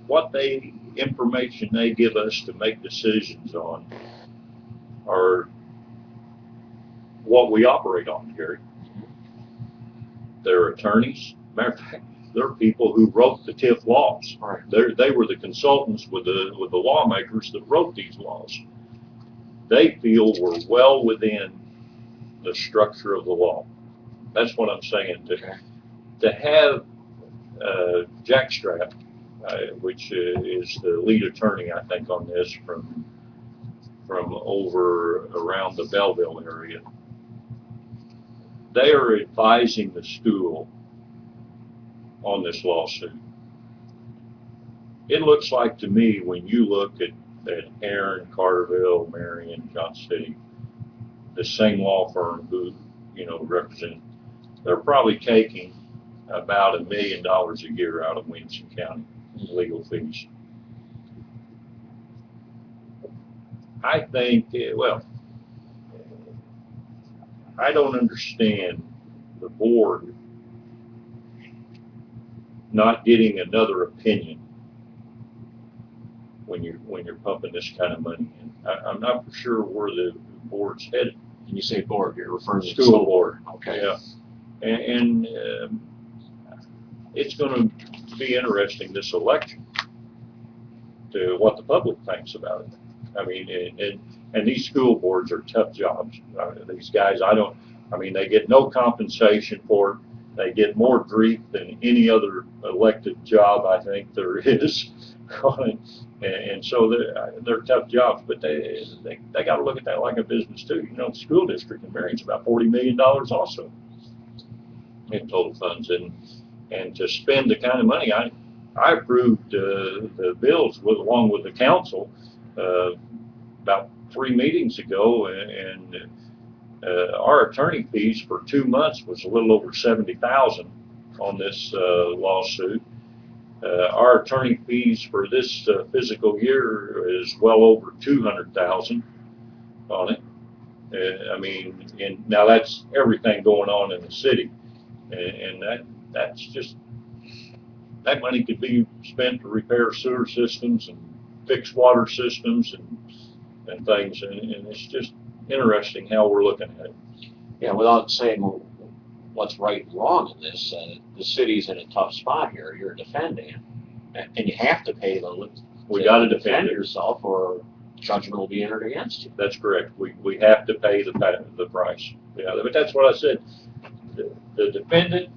what information they give us to make decisions on are what we operate on, Gary. They're attorneys. Matter of fact, they're people who wrote the TIF laws. Right. They were the consultants with the lawmakers that wrote these laws. They feel we're well within the structure of the law. That's what I'm saying. To have Jack Strapp, which is the lead attorney, I think, on this from over around the Belleville area, they are advising the school on this lawsuit. It looks like to me, when you look at Aaron, Carterville, Marion, Johnson City, the same law firm who, represent, they're probably taking about $1 million a year out of Williamson County in legal fees. I think, I don't understand the board not getting another opinion when you're pumping this kind of money in. I'm not for sure where the board's headed. When you say board, you're referring to the school board. Okay. Yeah, and it's going to be interesting this election to what the public thinks about it. I mean, and these school boards are tough jobs. These guys, they get no compensation for it. They get more grief than any other elected job, I think there is. And so they're tough jobs, but they got to look at that like a business too. The school district in Marion's about $40 million also in total funds, and to spend the kind of money, I approved the bills along with the council about 3 meetings ago, and our attorney fees for 2 months was a little over $70,000 on this lawsuit. Our attorney fees for this fiscal year is well over $200,000 on it. And now that's everything going on in the city, and that's just, that money could be spent to repair sewer systems and fix water systems and things, and it's just interesting how we're looking at it. Yeah, without saying what's right and wrong in this, the city's in a tough spot here. You're defending it, and you have to pay We got to defend yourself, or judgment will be entered against you. That's correct. We have to pay the price. Yeah, but that's what I said. The defendant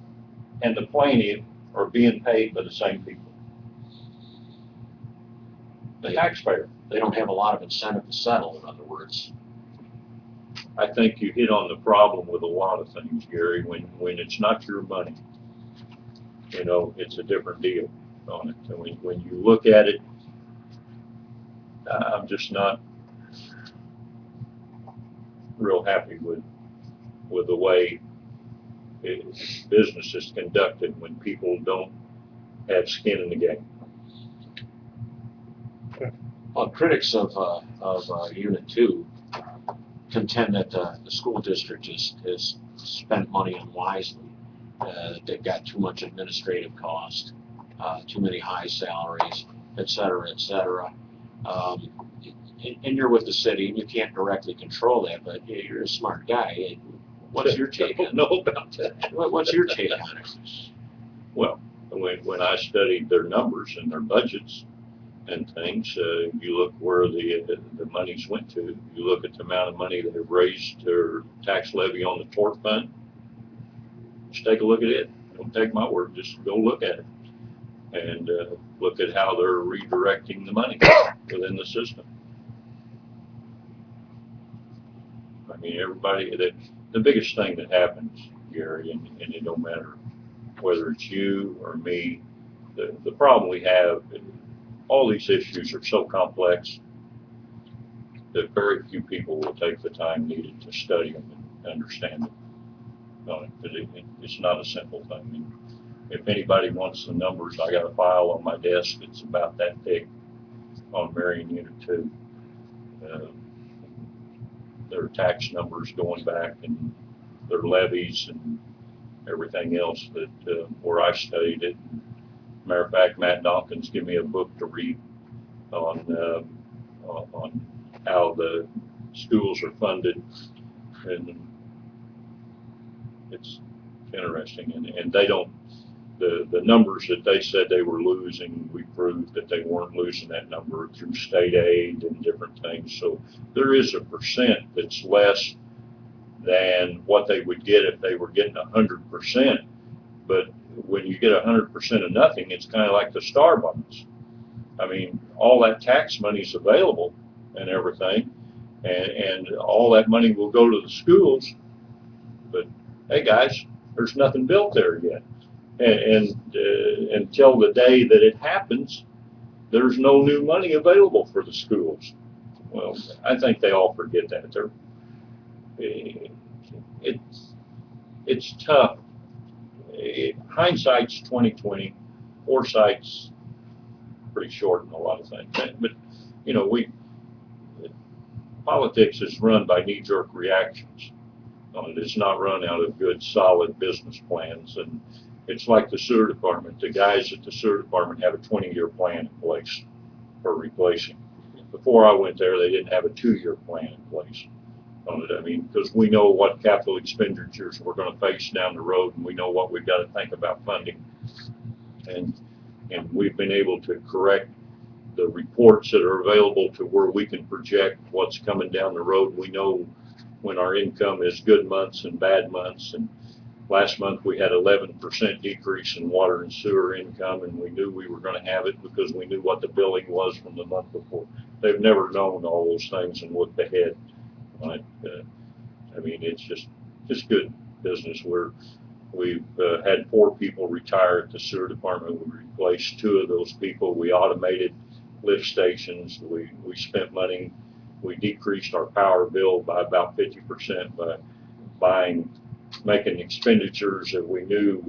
and the plaintiff are being paid by the same people. The taxpayer. They don't have a lot of incentive to settle, in other words. I think you hit on the problem with a lot of things, Gary. When it's not your money, it's a different deal on it. And when you look at it, I'm just not real happy with the way business is conducted when people don't have skin in the game. Well, critics of Unit 2 contend that the school district has spent money unwisely. They've got too much administrative cost, too many high salaries, et cetera, et cetera. And you're with the city, and you can't directly control that, but you're a smart guy. What's your take on it? Know about that. What's your take on it? Well, when I studied their numbers and their budgets and things, you look where the monies went to. You look at the amount of money they've raised their tax levy on the tort fund. Just take a look at it. Don't take my word. Just go look at it and look at how they're redirecting the money within the system. I mean, everybody. The biggest thing that happens, Gary, and it don't matter whether it's you or me. The problem we have. All these issues are so complex that very few people will take the time needed to study them and understand them. It's not a simple thing. And if anybody wants the numbers, I got a file on my desk that's about that big on Marion Unit 2. Their tax numbers going back and their levies and everything else that where I studied it. Matter of fact, Matt Dawkins gave me a book to read on how the schools are funded, and it's interesting. And they don't, the numbers that they said they were losing, we proved that they weren't losing that number through state aid and different things. So there is a percent that's less than what they would get if they were getting 100%. But when you get 100% of nothing, it's kind of like the star bonus. I mean, all that tax money is available and everything, and all that money will go to the schools. But hey, guys, there's nothing built there yet, and until the day that it happens, there's no new money available for the schools. Well, I think they all forget that. It's tough. Hindsight's 20/20. Foresight's pretty short in a lot of things. But you know, politics is run by knee-jerk reactions. It's not run out of good, solid business plans. And it's like the sewer department. The guys at the sewer department have a 20-year plan in place for replacing. Before I went there, they didn't have a 2-year plan in place on it. I mean, because we know what capital expenditures we're going to face down the road, and we know what we've got to think about funding. And we've been able to correct the reports that are available to where we can project what's coming down the road. We know when our income is good months and bad months. And last month we had 11% decrease in water and sewer income, and we knew we were going to have it because we knew what the billing was from the month before. They've never known all those things and looked ahead. But, I mean, it's just good business. We've had 4 people retire at the sewer department. We replaced 2 of those people. We automated lift stations. We spent money. We decreased our power bill by about 50% by making expenditures that we knew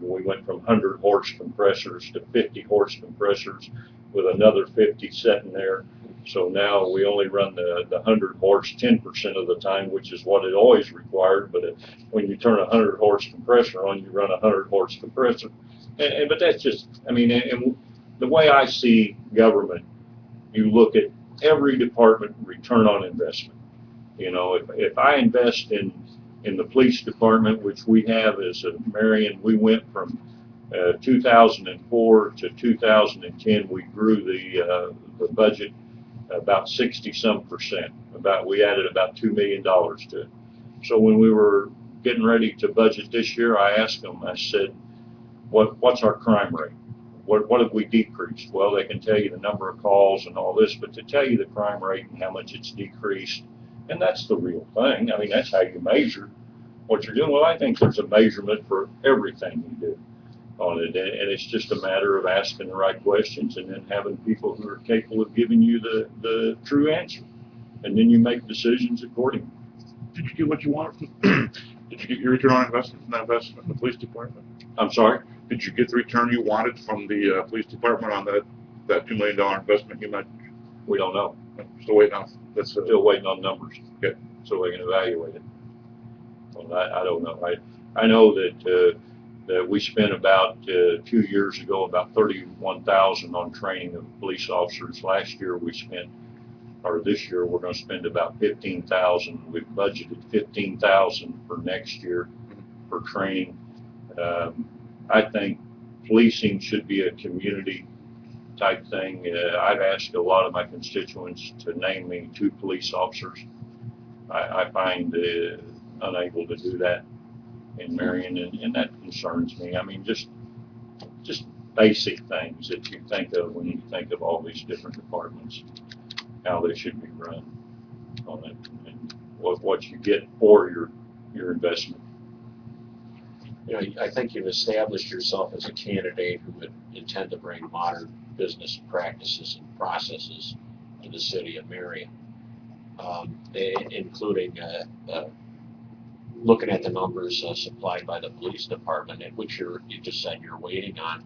we went from 100 horse compressors to 50 horse compressors with another 50 sitting there. So now we only run the 100 horse 10% of the time, which is what it always required. But when you turn a 100 horse compressor on, you run a 100 horse compressor. But that's just, I mean, and the way I see government, you look at every department return on investment. You know, if I invest in the police department, which we have as a Marion, we went from 2004 to 2010, we grew the budget about 60-some%. We added about $2 million to it. So when we were getting ready to budget this year, I asked them, I said, what's our crime rate? What have we decreased? Well, they can tell you the number of calls and all this, but to tell you the crime rate and how much it's decreased, and that's the real thing. I mean, that's how you measure what you're doing. Well, I think there's a measurement for everything you do on it, and it's just a matter of asking the right questions and then having people who are capable of giving you the true answer, and then you make decisions accordingly. Did you get what you wanted? Did you get your return on investment from that investment in the police department? I'm sorry? Did you get the return you wanted from the police department on that $2 million investment you mentioned? We don't know. Still waiting on. Still waiting on numbers. Okay. So we can evaluate it. Well, I don't know. I know that we spent about 2 years ago about $31,000 on training of police officers. Last year we spent, or this year we're going to spend about $15,000. We've budgeted $15,000 for next year for training. I think policing should be a community type thing. I've asked a lot of my constituents to name me 2 police officers. I find unable to do that in Marion, and that concerns me. I mean, just basic things that you think of when you think of all these different departments, how they should be run on it, and what you get for your investment. You know, I think you've established yourself as a candidate who would intend to bring modern business practices and processes to the city of Marion, including looking at the numbers supplied by the police department, at which you just said you're waiting on.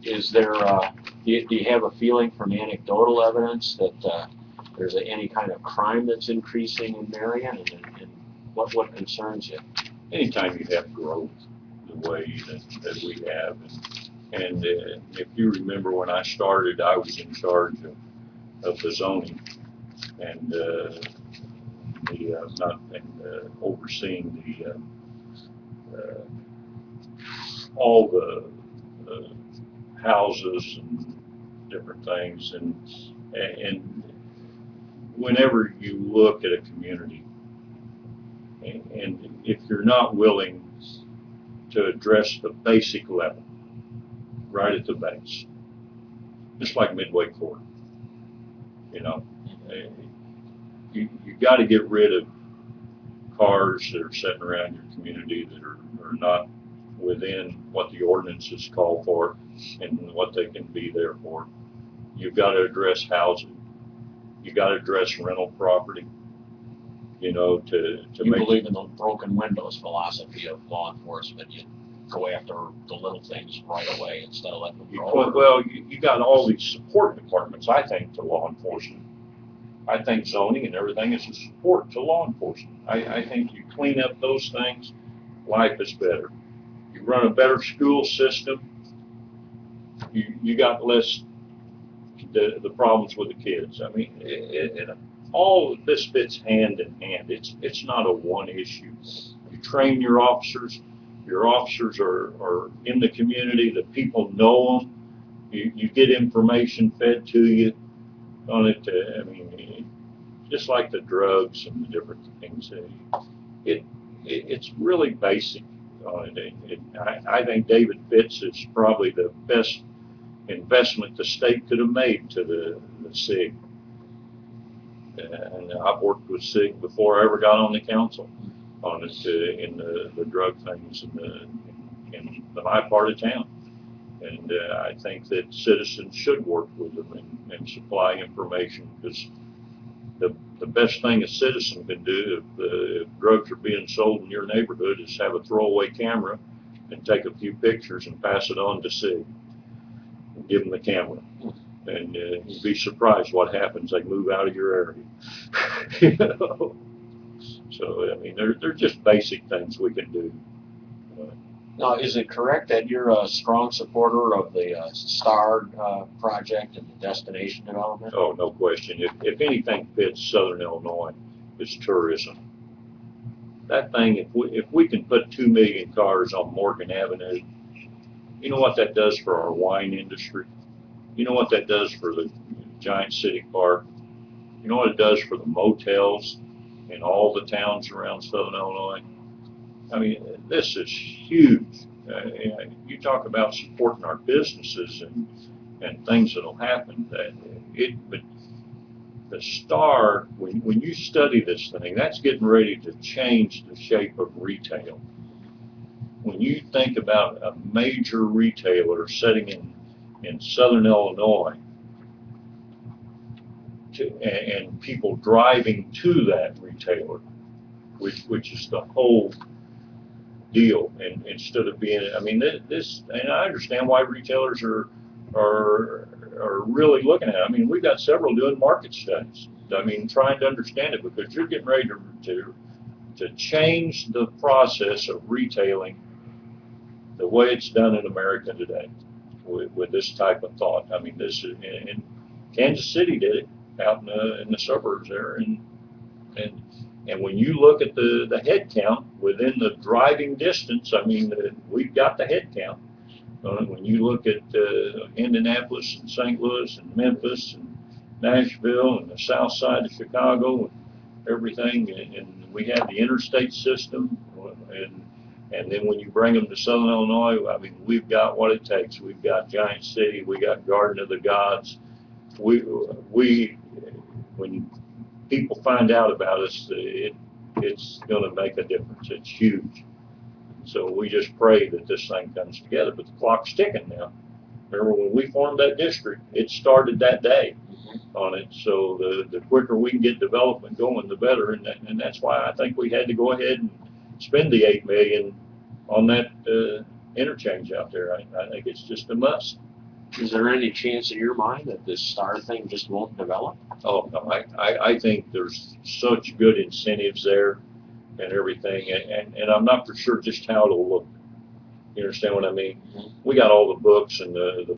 Is there, do you have a feeling from anecdotal evidence that there's any kind of crime that's increasing in Marion, and what concerns you? Anytime you have growth the way that we have, And if you remember when I started, I was in charge of the zoning and overseeing all the houses and different things. And whenever you look at a community, and if you're not willing to address the basic level, right at the base, just like Midway Court, you know, you got to get rid of cars that are sitting around your community that are not within what the ordinances call for and what they can be there for. You've got to address housing. You got to address rental property. You know, to You make. believe in the broken windows philosophy of law enforcement. You go after the little things right away instead of letting them grow. Well, you got all these support departments, I think, to law enforcement. I think zoning and everything is a support to law enforcement. I think you clean up those things, life is better. You run a better school system, you got less the problems with the kids. I mean, all of this fits hand in hand. It's not a one issue. You train your officers. Your officers are in the community. The people know them. You get information fed to you on it. I mean, just like the drugs and the different things. It's really basic on it. I think David Fitz is probably the best investment the state could have made to the SIG. And I've worked with SIG before I ever got on the council on it in the drug things in my part of town. And I think that citizens should work with them and supply information, because the best thing a citizen can do if drugs are being sold in your neighborhood is have a throwaway camera and take a few pictures and pass it on to SIG. Give them the camera, and you'd be surprised what happens. They move out of your area. You know? So I mean, they're just basic things we can do. Now, is it correct that you're a strong supporter of the STAR project and the destination development? Oh, no question. If anything fits Southern Illinois, it's tourism. That thing, if we can put 2 million cars on Morgan Avenue, you know what that does for our wine industry? You know what that does for the Giant City Park? You know what it does for the motels in all the towns around Southern Illinois? I mean, this is huge. You talk about supporting our businesses and things that'll happen. But the STAR, when you study this thing, that's getting ready to change the shape of retail. When you think about a major retailer sitting in Southern Illinois, and people driving to that retailer, which is the whole deal, and instead of being, I mean, this, and I understand why retailers are really looking at it. I mean, we've got several doing market studies. I mean, trying to understand it, because you're getting ready to change the process of retailing the way it's done in America today with this type of thought. I mean, this is, and Kansas City did it out in the suburbs there, and when you look at the head count within the driving distance, I mean, we've got the head count. When you look at Indianapolis and St. Louis and Memphis and Nashville and the south side of Chicago and everything, and we have the interstate system, and then when you bring them to Southern Illinois, I mean, we've got what it takes. We've got Giant City, we got Garden of the Gods. When people find out about us, it's going to make a difference. It's huge. So we just pray that this thing comes together. But the clock's ticking now. Remember when we formed that district, it started that day on it. So the quicker we can get development going, the better. And that's why I think we had to go ahead and spend the $8 million on that interchange out there. I think it's just a must. Is there any chance in your mind that this STAR thing just won't develop? Oh, no, I think there's such good incentives there and everything, and I'm not for sure just how it'll look. You understand what I mean? Mhm. We got all the books and the